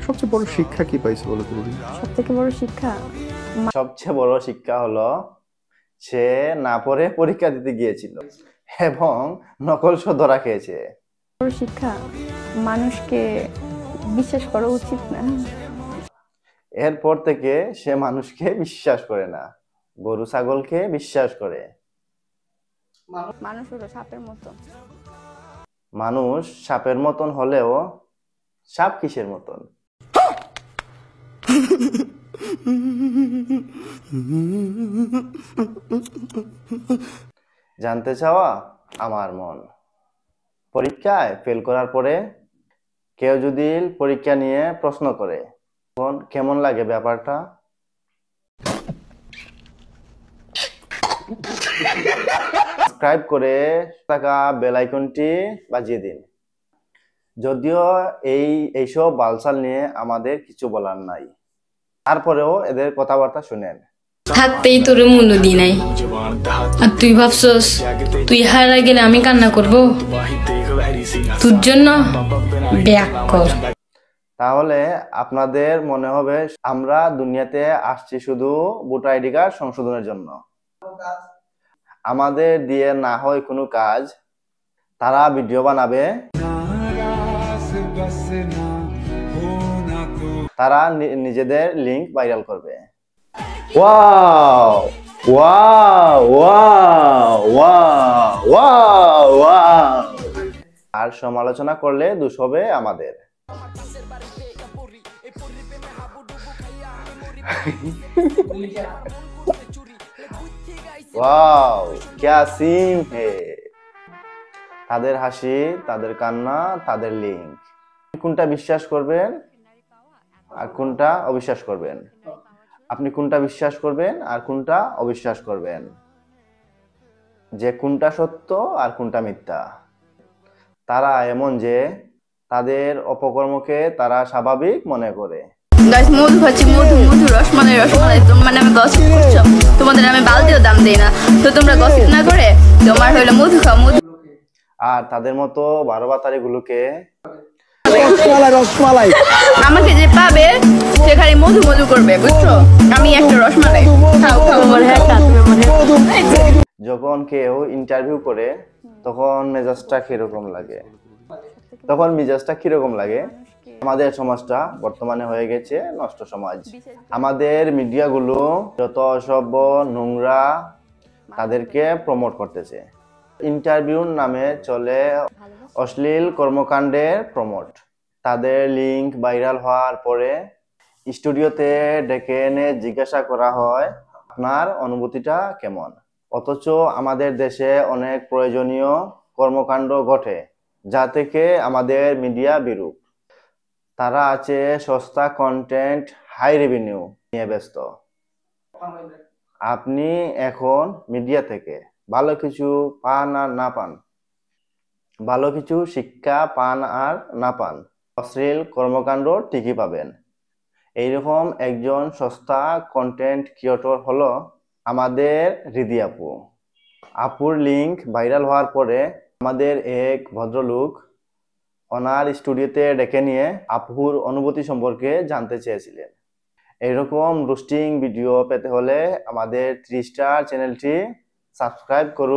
সবচেয়ে বড় শিক্ষা কি পাইছো বলো তো দিদি? সবথেকে বড় শিক্ষা সবচেয়ে বড় শিক্ষা হলো সে না পড়ে পরীক্ষা দিতে গিয়েছিল এবং নকল সহ ধরা খেয়েছে। বড় শিক্ষা মানুষকে বিশ্বাস করা উচিত না। এরপর থেকে সে মানুষকে বিশ্বাস করে না, গরু ছাগলকে বিশ্বাস করে। মানুষ হলো সাপের মতো। মানুষ সাপের মতন হলেও সাপ কিসের মতন? জানতে চাওয়া আমার মন। পরীক্ষায় ফেল করার পরে কেউ যদি পরীক্ষা নিয়ে প্রশ্ন করে তখন কেমন লাগে ব্যাপারটা? সাবস্ক্রাইব করে টাকা বেল আইকনটি বাজিয়ে দিন। যদিও এইসব বালছাল নিয়ে আমাদের কিছু বলার নাই, তারপরেও এদের কথাবার্তা শুনেন। থাকতেই তোর মূল্য দিই নাই, আর তুই ভাবছস তুই হারা গেলে আমি কান্না করব? তোর জন্য ব্যাক কর। তাহলে আপনাদের মনে হবে আমরা দুনিয়াতে আসছি শুধু ভোটার আইডি কার্ড সংশোধনের জন্য। আমাদের দিয়ে না হয় কোনো কাজ, তারা ভিডিও বানাবে, তারা নিজেদের লিংক ভাইরাল করবে। Wow wow wow wow wow wow. আর সমালোচনা করলে দোষ হবে আমাদের। ওয়াও क्या सीन है। তাদের হাসি, তাদের কান্না, তাদের লিংক। কোনটা বিশ্বাস করবেন আর কোনটা অবিশ্বাস করবেন? আপনি কোনটা বিশ্বাস করবেন আর কোনটা অবিশ্বাস করবেন? যে কোনটা সত্য আর কোনটা মিথ্যা? তারা এমন যে তাদের অপকর্মকে তারা স্বাভাবিক মনে করে। গাইস মধু খাচ্ছি, মধু মধু রসমালাই রসমালাই। মানে আমি গসিপ করছো, তোমাদের আমি বালতিও দাম দেই না, তো তোমরা গসিপ না করে তোমার হইলো মধু খাও মধু। আর তাদের মতো 12 বাতারি গুলোকে রসমালাই আমাকে যে পাবে সে খালি মধু মধু করবে, বুঝছো? আমি একটা রসমালাই খাও খাও আমার। হ্যাঁ যখন কেউ ইন্টারভিউ করে তখন মেজাজটা কিরকম লাগে? আমাদের সমাজটা বর্তমানে হয়ে গেছে নষ্ট সমাজ। আমাদের মিডিয়াগুলো যত অসভ্য নোংরা তাদেরকে প্রমোট করতেছে। ইন্টারভিউর নামে চলে অশ্লীল কর্মকাণ্ডের প্রমোট। তাদের লিংক ভাইরাল হওয়ার পরে স্টুডিওতে ডেকে এনে জিজ্ঞাসা করা হয় আপনার অনুভূতিটা কেমন। অথচ আমাদের দেশে অনেক প্রয়োজনীয় কর্মকাণ্ড ঘটে যা থেকে আমাদের মিডিয়া বিরূপ। তারা আছে সস্তা কন্টেন্ট, হাই রেভিনিউ নিয়ে ব্যস্ত। আপনি এখন মিডিয়া থেকে ভালো কিছু পান আর না পান, ভালো কিছু শিক্ষা পান আর না পান, অশ্লীল কর্মকাণ্ড ঠিকই পাবেন। এইরকম একজন সস্তা কন্টেন্ট ক্রিয়েটর হলো আমাদের হৃদি আপু। আপুর লিংক ভাইরাল হওয়ার পরে আমাদের এক ভদ্রলোক ওনার স্টুডিওতে ডেকে নিয়ে আপুর অনুভূতি সম্পর্কে জানতে চেয়েছিলেন। এরকম রোস্টিং ভিডিও পেতে হলে আমাদের 3 স্টার চ্যানেলটি সাবস্ক্রাইব করুন।